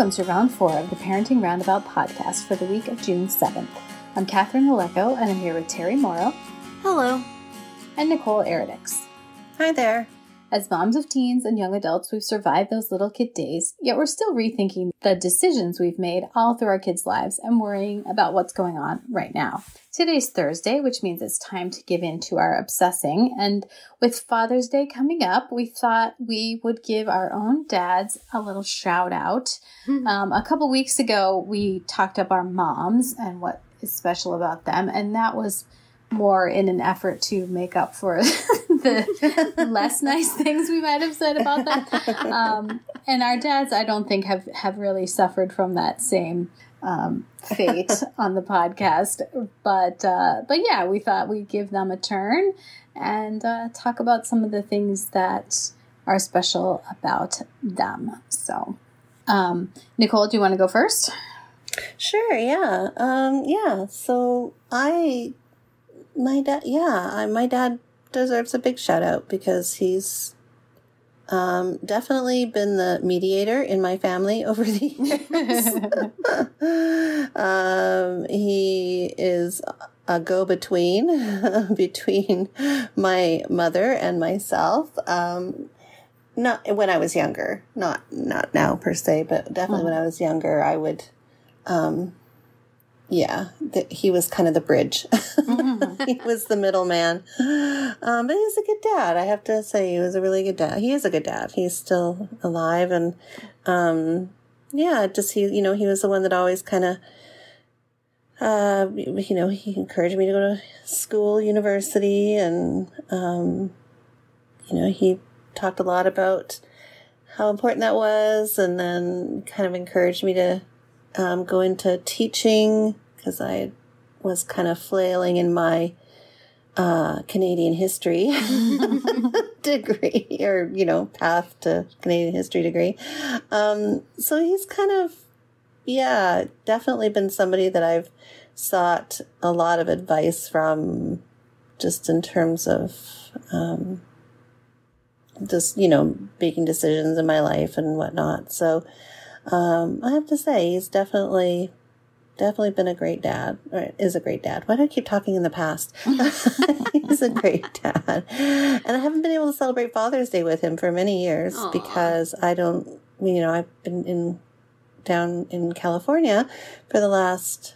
Welcome to round 4 of the Parenting Roundabout podcast for the week of June 7th. I'm Catherine Aleko, and I'm here with Terry Morrow. Hello. And Nicole Eridix. Hi there. As moms of teens and young adults, we've survived those little kid days, yet we're still rethinking the decisions we've made all through our kids' lives and worrying about what's going on right now. Today's Thursday, which means it's time to give in to our obsessing, and with Father's Day coming up, we thought we would give our own dads a little shout out. A couple weeks ago, we talked up our moms and what is special about them, and that was more in an effort to make up for the less nice things we might have said about them. And our dads, I don't think, have really suffered from that same fate on the podcast. But yeah, we thought we'd give them a turn and talk about some of the things that are special about them. So, Nicole, do you want to go first? Sure, yeah. So my dad deserves a big shout out because he's definitely been the mediator in my family over the years. He is a go-between between my mother and myself. Not when I was younger, not now per se, but definitely when I was younger, I would, he was kind of the bridge. He was the middleman. But he's a good dad. I have to say, he was a really good dad. He is a good dad. He's still alive. And, he was the one that always kind of, he encouraged me to go to school, university. And, he talked a lot about how important that was. And then kind of encouraged me to go into teaching because I was kind of flailing in my Canadian history degree or, path to Canadian history degree. So he's kind of, definitely been somebody that I've sought a lot of advice from just in terms of making decisions in my life and whatnot. So I have to say, he's definitely been a great dad, or is a great dad. Why do I keep talking in the past? He's a great dad. And I haven't been able to celebrate Father's Day with him for many years because I've been down in California for the last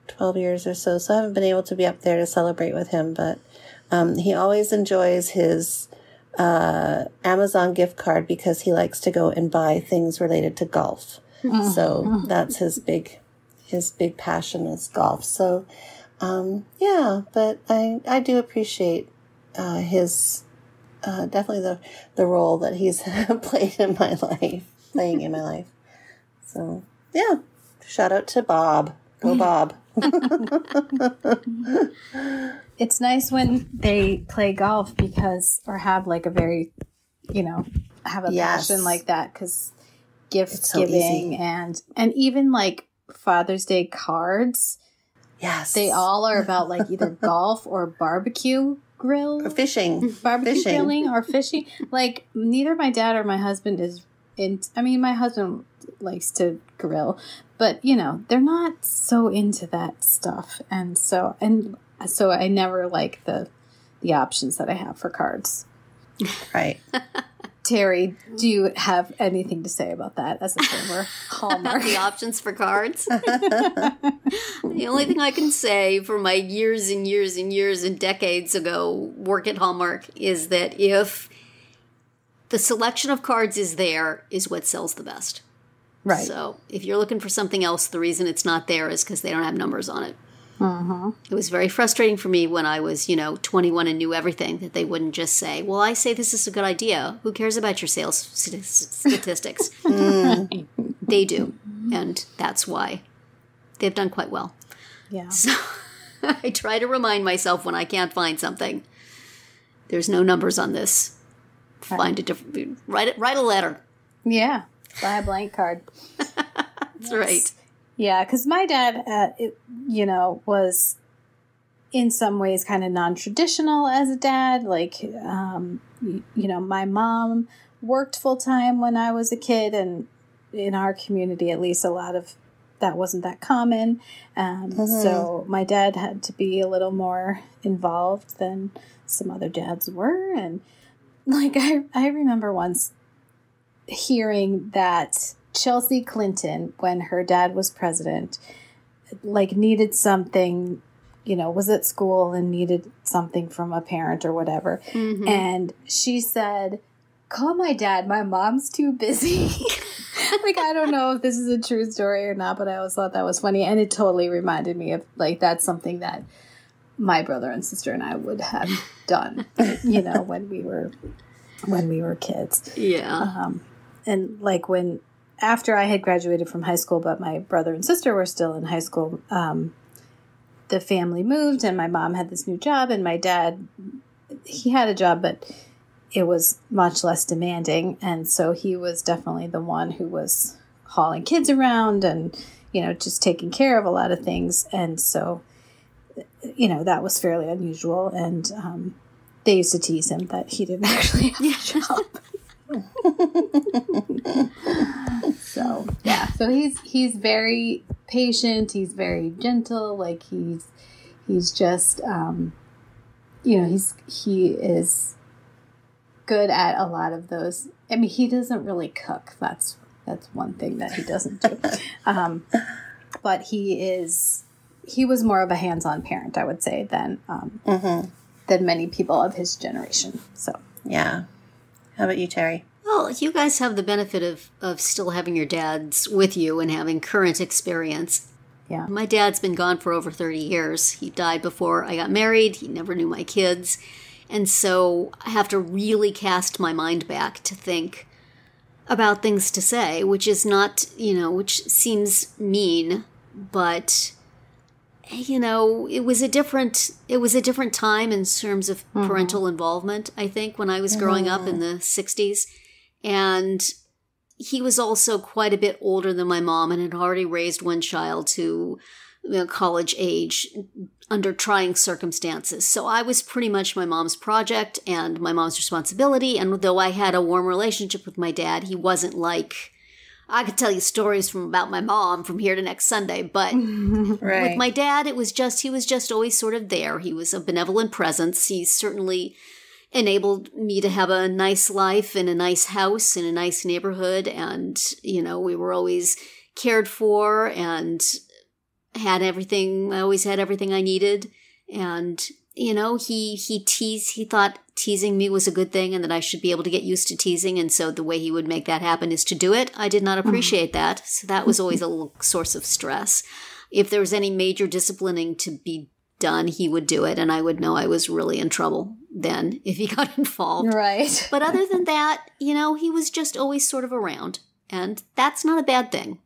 12 years or so I haven't been able to be up there to celebrate with him. But he always enjoys his Amazon gift card because he likes to go and buy things related to golf. So that's his big passion is golf. So, but I do appreciate his definitely the role that he's playing in my life. So, yeah, shout out to Bob. Go Bob. It's nice when they play golf or have like a very, have a passion like that because gift giving and even like Father's Day cards. Yes. They all are about like either golf or barbecue grill. Or fishing. Grilling or fishing. Like neither my dad or my husband is my husband likes to grill, but they're not so into that stuff. And so I never like the options that I have for cards. Right. Terry, do you have anything to say about that as a former Hallmark? The options for cards? The only thing I can say for my years and years and years and decades ago work at Hallmark is that if the selection of cards is what sells the best. Right. So if you're looking for something else, the reason it's not there is because they don't have numbers on it. It was very frustrating for me when I was, 21 and knew everything that they wouldn't just say, well, I say this is a good idea. Who cares about your sales statistics? They do. And that's why they've done quite well. Yeah. So I try to remind myself when I can't find something, there's no numbers on this. Find a different, write a letter. Yeah. Buy a blank card. That's right. Yeah, because my dad, was in some ways kind of non-traditional as a dad. Like, my mom worked full-time when I was a kid, and in our community, at least, a lot of that wasn't that common. So my dad had to be a little more involved than some other dads were. And like, I remember once hearing that Chelsea Clinton, when her dad was president, like needed something, you know, was at school and needed something from a parent or whatever. And she said, "Call my dad. My mom's too busy." Like, I don't know if this is a true story or not, but I always thought that was funny. And it totally reminded me of, like, that's something that my brother and sister and I would have done, you know, when we were kids. Yeah. And like after I had graduated from high school, but my brother and sister were still in high school, the family moved and my mom had this new job, and my dad, he had a job, but it was much less demanding. And so he was definitely the one who was hauling kids around and, you know, just taking care of a lot of things. And so, you know, that was fairly unusual. And they used to tease him that he didn't actually have a job. So, yeah. So he's very patient. He's very gentle. Like he's just, you know, he is good at a lot of those. I mean, he doesn't really cook. That's one thing that he doesn't do. But he was more of a hands-on parent, I would say, than many people of his generation. So yeah. How about you, Terry? Well, you guys have the benefit of still having your dads with you and having current experience. Yeah. My dad's been gone for over 30 years. He died before I got married. He never knew my kids. And so I have to really cast my mind back to think about things to say, which is not, you know, which seems mean, but, you know, it was a different time in terms of parental involvement, I think, when I was growing up in the 60s. And he was also quite a bit older than my mom and had already raised one child to, you know, college age under trying circumstances. So I was pretty much my mom's project and my mom's responsibility. And though I had a warm relationship with my dad, he wasn't like, I could tell you stories about my mom from here to next Sunday. But with my dad, he was just always sort of there. He was a benevolent presence. He certainly enabled me to have a nice life in a nice house in a nice neighborhood. And, you know, we were always cared for and had everything. I always had everything I needed. And, you know, he thought teasing me was a good thing and that I should be able to get used to teasing. And so the way he would make that happen is to do it. I did not appreciate that. So that was always a little source of stress. If there was any major disciplining to be done, he would do it. And I would know I was really in trouble then if he got involved. Right. But other than that, you know, he was just always sort of around. And that's not a bad thing.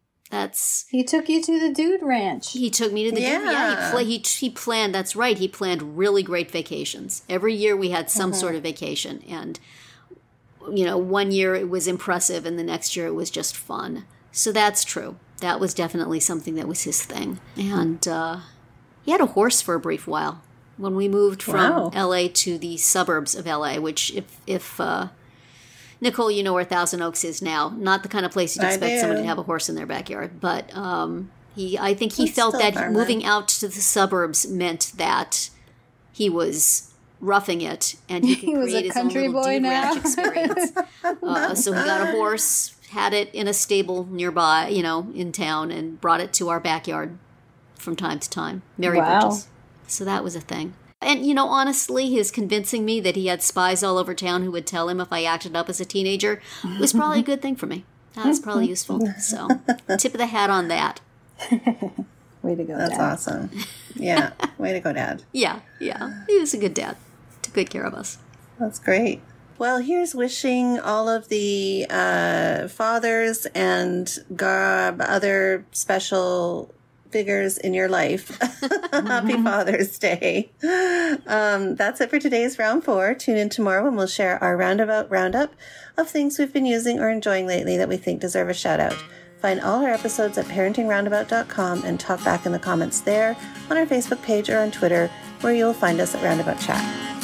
He took you to the Dude Ranch. He took me to the Dude. Yeah, he planned. That's right. He planned really great vacations. Every year we had some sort of vacation, and you know, one year it was impressive, and the next year it was just fun. So that's true. That was definitely something that was his thing. And he had a horse for a brief while when we moved from L.A. to the suburbs of L.A., which if Nicole, you know where Thousand Oaks is now. Not the kind of place you'd expect someone to have a horse in their backyard. But I think he felt that moving out to the suburbs meant that he was roughing it and he could create his own little Dude Ranch experience. So he got a horse, had it in a stable nearby, you know, in town, and brought it to our backyard from time to time. Mary Bridges. So that was a thing. And, you know, honestly, his convincing me that he had spies all over town who would tell him if I acted up as a teenager was probably a good thing for me. That was probably useful. So, tip of the hat on that. Way to go, That's Dad. awesome. Yeah, way to go, Dad. Yeah. He was a good dad. Took good care of us. That's great. Well, here's wishing all of the fathers and other special figures in your life happy Father's Day. That's it for today's round 4. Tune in tomorrow when we'll share our roundup of things we've been using or enjoying lately that we think deserve a shout out. Find all our episodes at parentingroundabout.com and talk back in the comments there, on our Facebook page or on Twitter, where you'll find us at Roundabout Chat.